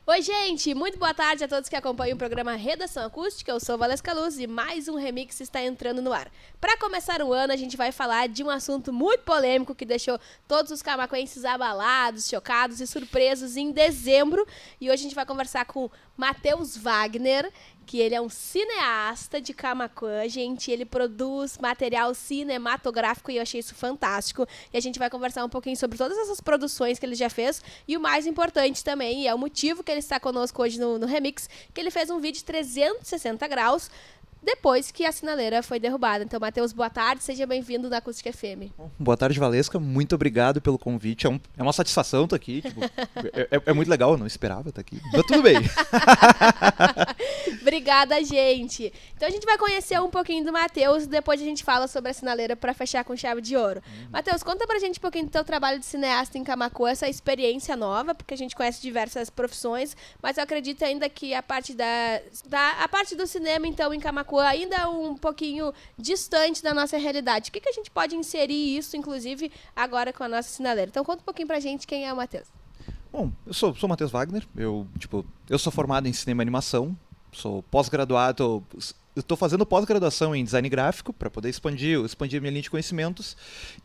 Oi, gente! Muito boa tarde a todos que acompanham o programa Redação Acústica. Eu sou Valesca Luz e mais um remix está entrando no ar. Para começar o ano, a gente vai falar de um assunto muito polêmico que deixou todos os camaquenses abalados, chocados e surpresos em dezembro. E hoje a gente vai conversar com Matheus Wagner, que ele é um cineasta de Camaquã, gente, ele produz material cinematográfico e eu achei isso fantástico. E a gente vai conversar um pouquinho sobre todas essas produções que ele já fez e o mais importante também, e é o motivo que ele está conosco hoje no Remix, que ele fez um vídeo de 360 graus depois que a sinaleira foi derrubada. Então, Matheus, boa tarde, seja bem-vindo na Acústica FM. Boa tarde, Valesca, muito obrigado pelo convite, é uma satisfação estar aqui, tipo, é muito legal, eu não esperava estar aqui, mas tudo bem. Obrigada, gente. Então a gente vai conhecer um pouquinho do Matheus, depois a gente fala sobre a sinaleira para fechar com chave de ouro. Matheus, conta pra gente um pouquinho do teu trabalho de cineasta em Camaquã, essa experiência nova, porque a gente conhece diversas profissões, mas eu acredito ainda que a parte a parte do cinema, então, em Camaquã, ainda é um pouquinho distante da nossa realidade. O que a gente pode inserir isso, inclusive, agora com a nossa sinaleira? Então conta um pouquinho pra gente quem é o Matheus. Bom, eu sou o Matheus Wagner, eu sou formado em cinema e animação, sou pós-graduado, eu estou fazendo pós-graduação em design gráfico para poder expandir minha linha de conhecimentos,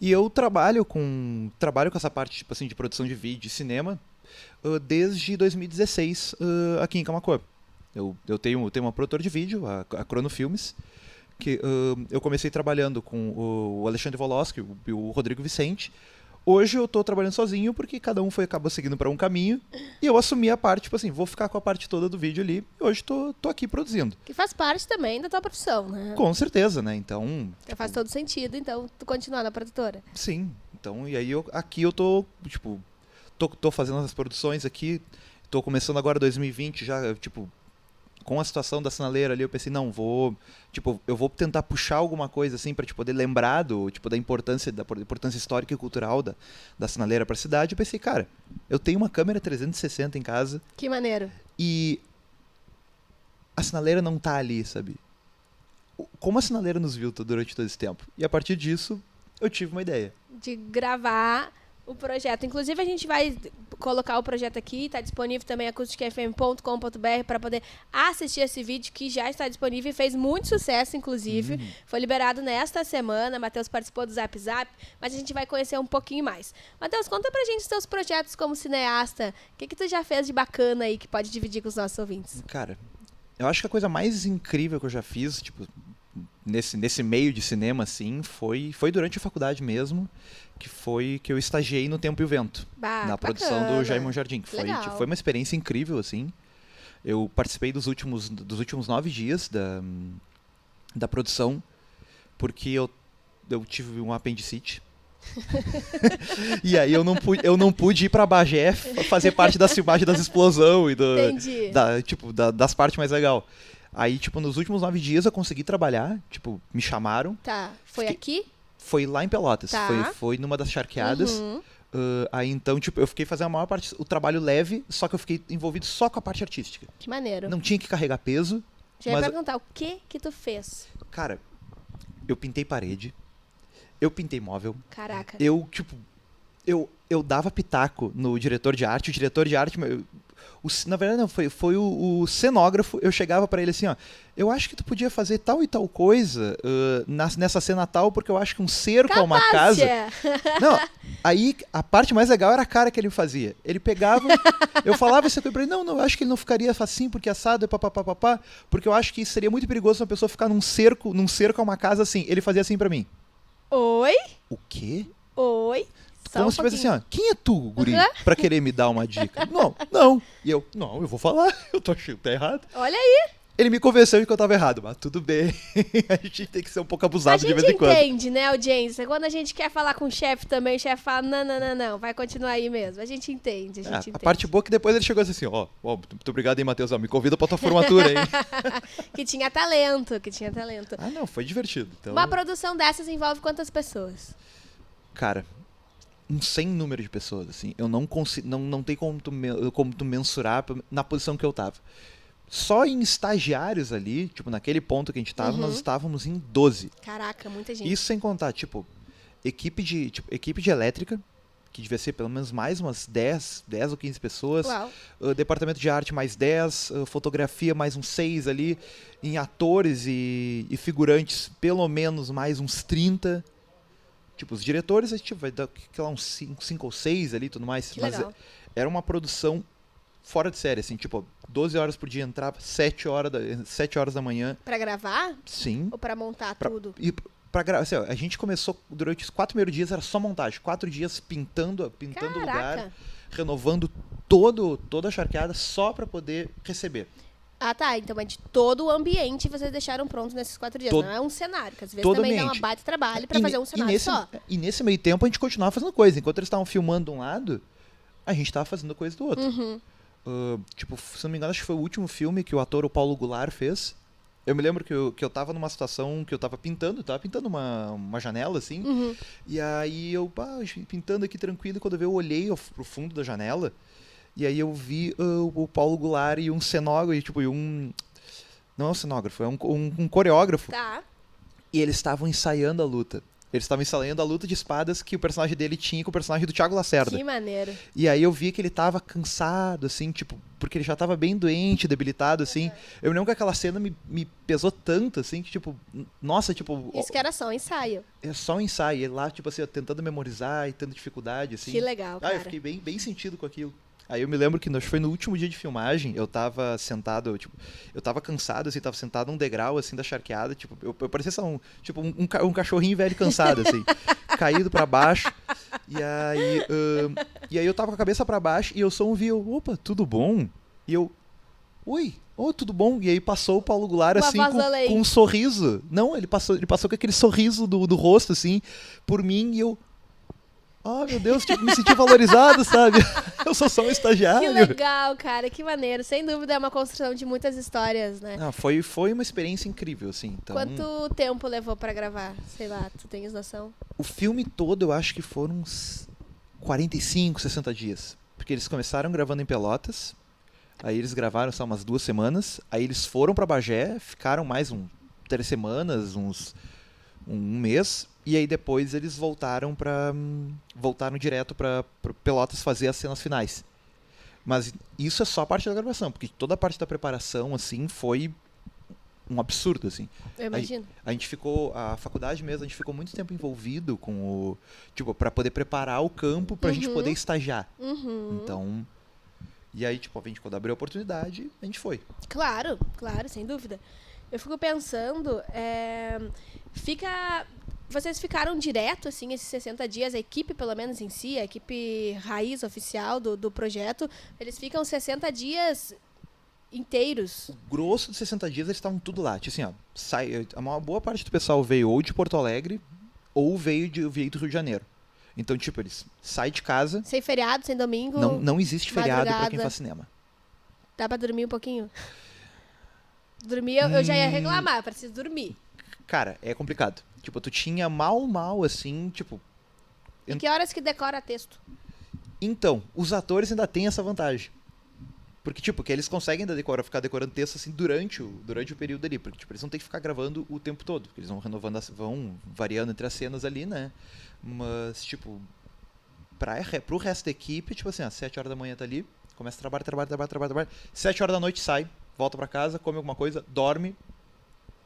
e eu trabalho com essa parte tipo assim, de produção de vídeo e cinema desde 2016 aqui em Camaquã. Eu tenho uma produtora de vídeo, a Crono Filmes, que eu comecei trabalhando com o Alexandre Voloski e o Rodrigo Vicente. Hoje eu estou trabalhando sozinho porque cada um acabou seguindo para um caminho e eu assumi a parte, tipo assim, vou ficar com a parte toda do vídeo ali e hoje tô aqui produzindo. Que faz parte também da tua profissão, né? Com certeza, né? Então... Faz todo sentido, então, tu continuar na produtora. Sim. Então, e aí aqui eu tô fazendo as produções aqui, tô começando agora 2020 já, tipo... Com a situação da sinaleira ali, eu pensei, não, eu vou tentar puxar alguma coisa assim para poder lembrar da importância histórica e cultural da sinaleira para a cidade. Eu pensei, cara, eu tenho uma câmera 360 em casa. Que maneiro. E a sinaleira não tá ali, sabe? Como a sinaleira nos viu durante todo esse tempo? E a partir disso, eu tive uma ideia. De gravar o projeto. Inclusive, a gente vai colocar o projeto aqui, está disponível também acusticfm.com.br para poder assistir esse vídeo que já está disponível e fez muito sucesso, inclusive. Foi liberado nesta semana, Matheus participou do Zap Zap, mas a gente vai conhecer um pouquinho mais. Matheus, conta pra gente os teus projetos como cineasta. O que tu já fez de bacana aí que pode dividir com os nossos ouvintes? Cara, eu acho que a coisa mais incrível que eu já fiz, tipo, nesse meio de cinema, assim, foi durante a faculdade mesmo, que eu estagiei no Tempo e o Vento, na produção do Jaime Jardim. Foi uma experiência incrível, assim. Eu participei dos últimos 9 dias da produção, porque eu tive um apendicite. E aí eu não pude ir pra Bagé fazer parte da filmagem das explosões e das partes mais legais. Aí, tipo, nos últimos 9 dias eu consegui trabalhar, tipo, me chamaram. Tá, foi aqui? Foi lá em Pelotas, tá. Foi numa das charqueadas. Aí então, tipo, eu fiquei fazendo a maior parte, o trabalho leve, só que eu fiquei envolvido só com a parte artística. Que maneiro. Não tinha que carregar peso. Já ia perguntar, o que tu fez? Cara, eu pintei parede, eu pintei móvel. Caraca. Eu dava pitaco no diretor de arte, o diretor de arte... na verdade, não, foi o cenógrafo. Eu chegava pra ele assim, ó, eu acho que tu podia fazer tal e tal coisa nessa cena tal, porque eu acho que um cerco a uma casa... Não, aí a parte mais legal era a cara que ele fazia. Ele pegava, eu falava isso pra ele, não, eu acho que ele não ficaria assim, porque assado é papapá, porque eu acho que seria muito perigoso uma pessoa ficar num cerco a uma casa assim. Ele fazia assim pra mim. Oi? O quê? Oi? Como se tivesse assim, ó, quem é tu, guri, pra querer me dar uma dica? Não. E eu vou falar, eu tô achando que tá errado. Olha aí. Ele me convenceu de que eu tava errado, mas tudo bem. A gente tem que ser um pouco abusado de vez em quando. A gente entende, né, audiência? Quando a gente quer falar com o chefe também, o chefe fala, não, vai continuar aí mesmo. A gente entende, A parte boa é que depois ele chegou assim, ó, muito obrigado, hein, Matheus, me convida pra tua formatura, hein. que tinha talento. Ah, não, foi divertido. Então... Uma produção dessas envolve quantas pessoas? Cara... um sem número de pessoas, assim. Eu não consigo, não tem como tu mensurar na posição que eu tava. Só em estagiários ali, tipo, naquele ponto que a gente tava, nós estávamos em 12. Caraca, muita gente. Isso sem contar, tipo, equipe de elétrica, que devia ser pelo menos mais umas 10 ou 15 pessoas. Uau. Departamento de arte mais 10, fotografia mais uns 6 ali, em atores e figurantes pelo menos mais uns 30. Tipo, os diretores a gente vai dar uns 5 ou 6 ali e tudo mais. Que Mas legal. era uma produção fora de série, assim, tipo, 12 horas por dia entrava, 7 horas da manhã. Pra gravar Sim. ou pra montar Pra- tudo? E assim, ó, a gente começou durante os 4 primeiros dias, era só montagem. 4 dias pintando o lugar, Caraca. renovando toda a charqueada só pra poder receber. Ah, tá. Então é de todo o ambiente vocês deixaram pronto nesses 4 dias. Todo- Não é um cenário, que às vezes todo também dá uma ambiente. baita trabalho pra E fazer ne- um cenário nesse, só. E nesse meio tempo a gente continuava fazendo coisa. Enquanto eles estavam filmando de um lado, a gente tava fazendo coisa do outro. Uhum. Tipo, se não me engano, acho que foi o último filme que o ator, o Paulo Goulart, fez. Eu me lembro que eu tava numa situação que eu tava pintando uma janela, assim. Uhum. E aí eu, pintando aqui tranquilo, quando eu olhei pro fundo da janela, e aí eu vi o Paulo Goulart e um cenógrafo, tipo, não é um cenógrafo, é um coreógrafo. Tá. E eles estavam ensaiando a luta. Eles estavam ensaiando a luta de espadas que o personagem dele tinha com o personagem do Thiago Lacerda. Que maneiro. E aí eu vi que ele tava cansado, assim, tipo, porque ele já tava bem doente, debilitado, assim. Eu me lembro que aquela cena me pesou tanto, assim, que, tipo, nossa, tipo, Isso que era só um ensaio. é só um ensaio. Ele lá, tipo assim, ó, tentando memorizar e tendo dificuldade, assim. Que legal, Eu cara. fiquei bem sentido com aquilo. Aí eu me lembro que foi no último dia de filmagem, eu tava sentado, tipo, eu tava cansado, assim, tava sentado num degrau, assim, da charqueada, tipo, eu parecia só um cachorrinho velho cansado, assim, caído pra baixo, e aí eu tava com a cabeça pra baixo, e eu só ouvi, opa, tudo bom? E eu, oi, tudo bom? E aí passou o Paulo Goulart, Uma assim, voz da lei. com um sorriso. Não, ele passou com aquele sorriso do rosto, assim, por mim, e eu, meu Deus, tipo, me senti valorizado, sabe? Eu sou só um Que estagiário. legal, cara. Que maneiro. Sem dúvida é uma construção de muitas histórias, né? Foi uma experiência incrível, assim. Então, Quanto tempo levou pra gravar? Sei lá, tu tens noção? o filme todo eu acho que foram uns 45, 60 dias. Porque eles começaram gravando em Pelotas, aí eles gravaram só umas 2 semanas, aí eles foram pra Bagé, ficaram mais 3 semanas, um mês, e aí depois eles voltaram direto pra Pelotas fazer as cenas finais. Mas isso é só a parte da gravação, porque toda a parte da preparação, assim, foi um absurdo, assim. Eu imagino. A faculdade mesmo, a gente ficou muito tempo envolvido com tipo, pra poder preparar o campo pra gente poder estagiar. Uhum. Então, e aí, tipo, quando abriu a oportunidade, a gente foi. Claro, sem dúvida. Eu fico pensando, vocês ficaram direto, assim, esses 60 dias, a equipe, pelo menos em si, a equipe raiz oficial do projeto, eles ficam 60 dias inteiros. O grosso de 60 dias, eles estavam tudo lá. Tipo assim, ó, uma boa parte do pessoal veio ou de Porto Alegre, ou veio do Rio de Janeiro. Então, tipo, eles saem de casa, Sem feriado, sem domingo. não existe feriado pra quem madrugada. faz cinema. Dá pra dormir um pouquinho? Dormir, eu já ia reclamar, eu preciso dormir. Cara, é complicado. Tipo, tu tinha mal, assim, tipo... E que horas que decora texto? Então, os atores ainda têm essa vantagem. Porque, tipo, que eles conseguem ainda ficar decorando texto, assim, durante o período ali. Porque, tipo, eles não tem que ficar gravando o tempo todo. Porque eles vão renovando, vão variando entre as cenas ali, né? Mas, tipo, pro resto da equipe, tipo assim, às 7 horas da manhã tá ali, começa a trabalhar. 7 horas da noite sai, volta pra casa, come alguma coisa, dorme.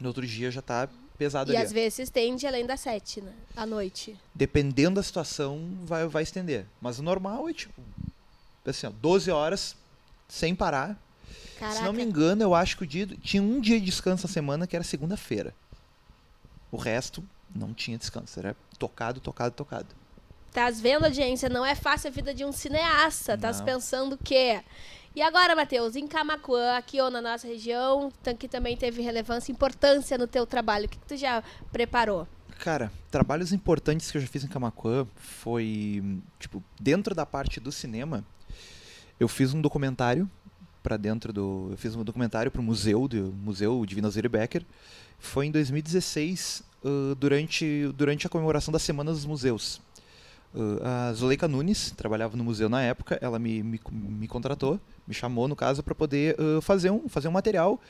No outro dia já tá pesado E ali. às vezes se estende além das 7, né? À noite. Dependendo da situação, vai estender. Mas o normal é, tipo, assim, ó, 12 horas, sem parar. Caraca. Se não me engano, eu acho que tinha um dia de descanso na semana, que era segunda-feira. O resto não tinha descanso, era tocado. Tás vendo, audiência? Não é fácil a vida de um cineasta. Tás Não. pensando o quê? E agora, Matheus, em Camaquã, aqui ou na nossa região, que também teve relevância e importância no teu trabalho. O que tu já preparou? Cara, trabalhos importantes que eu já fiz em Camaquã foi, tipo, dentro da parte do cinema, eu fiz um documentário eu fiz um documentário pro Museu Divino Alzire Becker. Foi em 2016, durante a comemoração da Semana dos Museus. A Zuleika Nunes trabalhava no museu na época, ela me contratou, me chamou no caso para poder fazer um material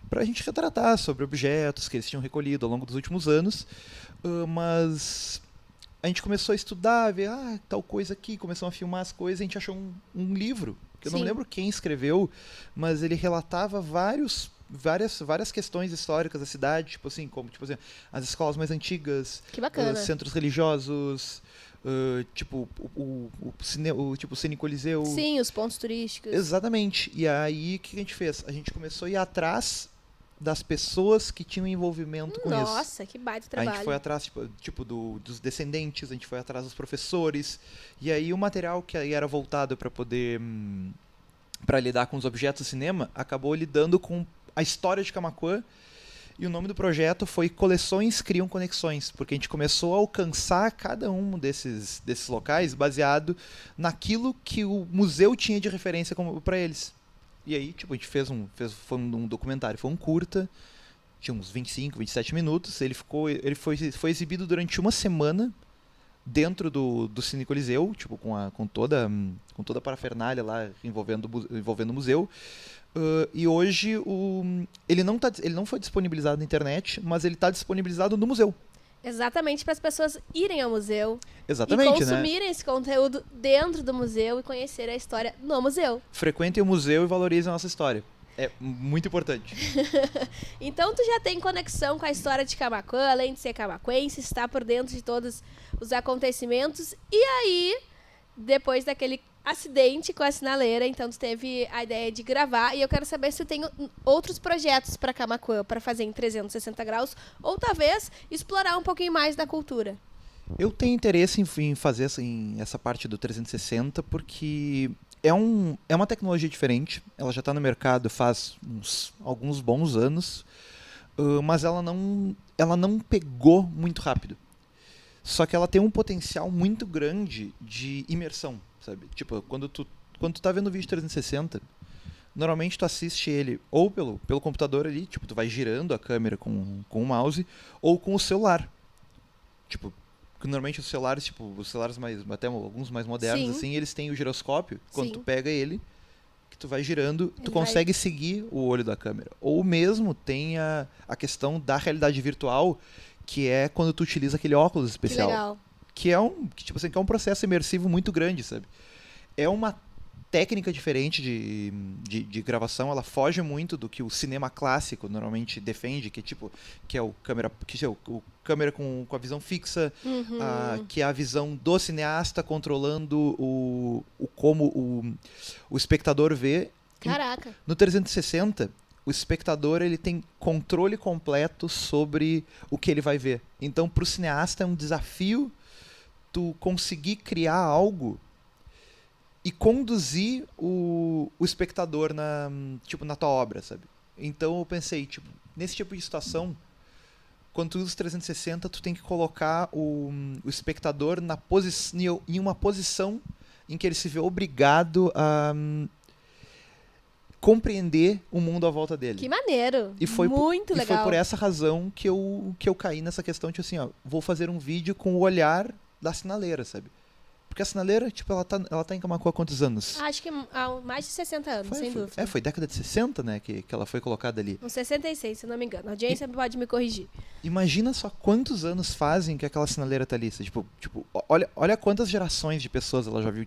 para a gente retratar sobre objetos que eles tinham recolhido ao longo dos últimos anos, mas a gente começou a estudar, a ver, tal coisa aqui, começamos a filmar as coisas, a gente achou um livro, que eu não Sim. lembro quem escreveu, mas ele relatava várias questões históricas da cidade, tipo assim, como tipo assim, as escolas mais antigas, Que bacana. centros religiosos, tipo tipo Cine Coliseu. Sim, os pontos turísticos. Exatamente. E aí o que a gente fez? A gente começou a ir atrás das pessoas que tinham envolvimento com isso. Nossa, que baita A trabalho. gente foi atrás, tipo dos descendentes, a gente foi atrás dos professores. E aí o material que aí era voltado para poder para lidar com os objetos do cinema acabou lidando com a história de Camaquã. E o nome do projeto foi Coleções Criam Conexões, porque a gente começou a alcançar cada um desses locais baseado naquilo que o museu tinha de referência para eles. E aí, tipo, a gente foi um documentário, foi um curta, tinha uns 25, 27 minutos, ele foi exibido durante uma semana dentro do Cine Coliseu, tipo, com toda a parafernália lá envolvendo o museu. E hoje ele não foi disponibilizado na internet, mas ele está disponibilizado no museu. Exatamente, para as pessoas irem ao museu Exatamente, e consumirem esse conteúdo dentro do museu e conhecer a história no museu. Frequentem o museu e valorizem a nossa história. É muito importante. Então tu já tem conexão com a história de Camaquã, além de ser camaquense, está por dentro de todos os acontecimentos. E aí, depois daquele acidente com a sinaleira, então tu teve a ideia de gravar, e eu quero saber se tu tem outros projetos para Camaquã, para fazer em 360 graus, ou talvez explorar um pouquinho mais da cultura. Eu tenho interesse em fazer essa parte do 360 porque é uma tecnologia diferente, ela já está no mercado faz alguns bons anos, mas ela não pegou muito rápido. Só que ela tem um potencial muito grande de imersão, sabe? Tipo, quando tu tá vendo o vídeo 360, normalmente tu assiste ele ou pelo computador ali, tipo, tu vai girando a câmera com o mouse, ou com o celular. Tipo, normalmente os celulares, tipo, até alguns mais modernos, Sim. assim, eles têm o giroscópio, quando Sim. tu pega ele, que tu vai girando, tu Ele consegue seguir o olho da câmera. Ou mesmo tem a questão da realidade virtual, que é quando tu utiliza aquele óculos Que especial. legal. Que é um processo imersivo muito grande, sabe? É uma técnica diferente de gravação, ela foge muito do que o cinema clássico normalmente defende, que é o câmera com a visão fixa, que é a visão do cineasta controlando como o espectador vê. Caraca. No 360, o espectador ele tem controle completo sobre o que ele vai ver. Então, para o cineasta é um desafio tu conseguir criar algo e conduzir o espectador na tua obra, sabe? Então eu pensei, nesse tipo de situação, quando tu usa os 360, tu tem que colocar o espectador em uma posição em que ele se vê obrigado a compreender o mundo à volta dele. Que maneiro. Muito legal. E foi por essa razão que eu caí nessa questão de vou fazer um vídeo com o olhar da sinaleira, sabe? Porque a sinaleira, ela tá em Camaquã há quantos anos? Acho que há mais de 60 anos, sem dúvida. Foi década de 60, né, que ela foi colocada ali. Uns 66, se não me engano. A audiência pode me corrigir. Imagina só quantos anos fazem que aquela sinaleira tá ali. Olha quantas gerações de pessoas ela já viu.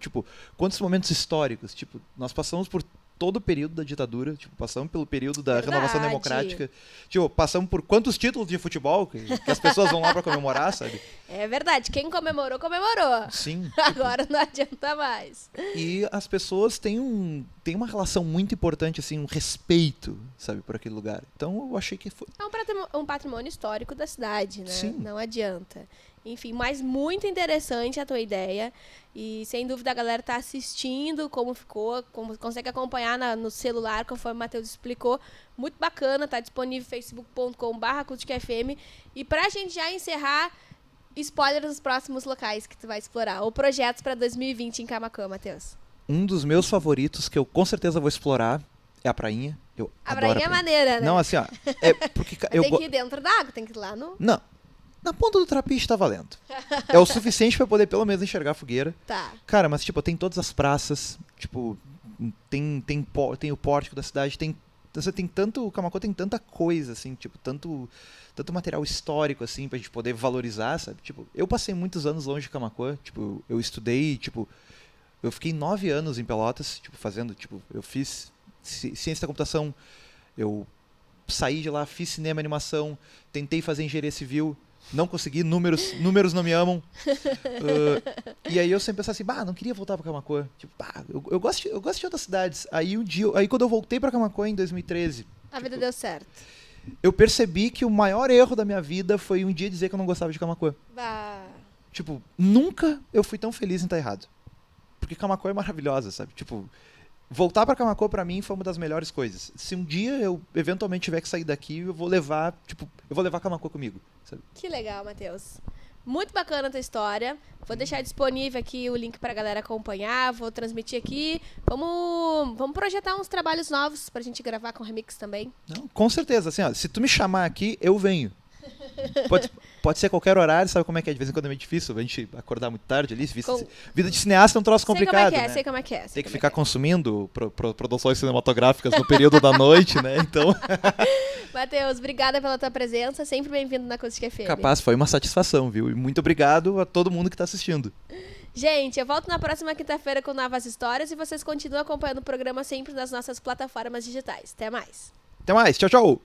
Quantos momentos históricos. Nós passamos por todo o período da ditadura, passamos pelo período da renovação democrática, passamos por quantos títulos de futebol que as pessoas vão lá para comemorar, sabe? É verdade, quem comemorou, comemorou. Sim. Agora não adianta mais. E as pessoas têm uma relação muito importante, assim, um respeito, sabe, por aquele lugar. Então eu achei que foi... É um patrimônio histórico da cidade, né? Sim. Não adianta. Enfim, mas muito interessante a tua ideia. E sem dúvida a galera tá assistindo como ficou, como consegue acompanhar no celular, conforme o Matheus explicou. Muito bacana, tá disponível facebook.com/acusticfm. E pra gente já encerrar, spoiler dos próximos locais que tu vai explorar, ou projetos pra 2020 em Camaquã, Matheus. Um dos meus favoritos, que eu com certeza vou explorar, é a prainha. Eu A adoro prainha é maneira, né? Não, assim, porque tem que ir dentro d'água, tem que ir lá no... Não. Na ponta do trapiche tá valendo. É o suficiente pra poder pelo menos enxergar a fogueira. Tá. Cara, mas tem todas as praças, tem o pórtico da cidade, tem Você tem tanto, o Camaquã tem tanta coisa, assim, tipo, tanto material histórico, assim, pra gente poder valorizar, sabe? Tipo, eu passei muitos anos longe de Camaquã, tipo, eu estudei, tipo, eu fiquei 9 anos em Pelotas, tipo, fazendo, tipo, eu fiz ciência da computação, eu saí de lá, fiz cinema e animação, tentei fazer engenharia civil, não consegui, números não me amam. E aí eu sempre pensava assim, não queria voltar pra Camaquã. Tipo, eu gosto de outras cidades. Aí quando eu voltei pra Camaquã em 2013, A vida deu certo. eu percebi que o maior erro da minha vida foi um dia dizer que eu não gostava de Camaquã. Bah. Tipo, nunca eu fui tão feliz em estar errado. Porque Camaquã é maravilhosa, sabe? Tipo, voltar pra Camaquã pra mim foi uma das melhores coisas. Se um dia eu eventualmente tiver que sair daqui, eu vou levar Camaquã comigo, sabe? Que legal, Matheus. Muito bacana a tua história. Vou deixar disponível aqui o link pra galera acompanhar. Vou transmitir aqui. Vamos projetar uns trabalhos novos pra gente gravar com remix também. Não, com certeza. Assim, ó, se tu me chamar aqui, eu venho. Pode ser a qualquer horário, sabe como é que é? De vez em quando é meio difícil a gente acordar muito tarde ali. Vida de cineasta é um troço complicado, né? Sei como é que é. Tem que ficar consumindo produções cinematográficas no período da noite, né? Então... Matheus, obrigada pela tua presença. Sempre bem-vindo na Acústica FM. Capaz, foi uma satisfação, viu? E muito obrigado a todo mundo que está assistindo. Gente, eu volto na próxima quinta-feira com novas histórias e vocês continuam acompanhando o programa sempre nas nossas plataformas digitais. Até mais. Até mais. Tchau, tchau.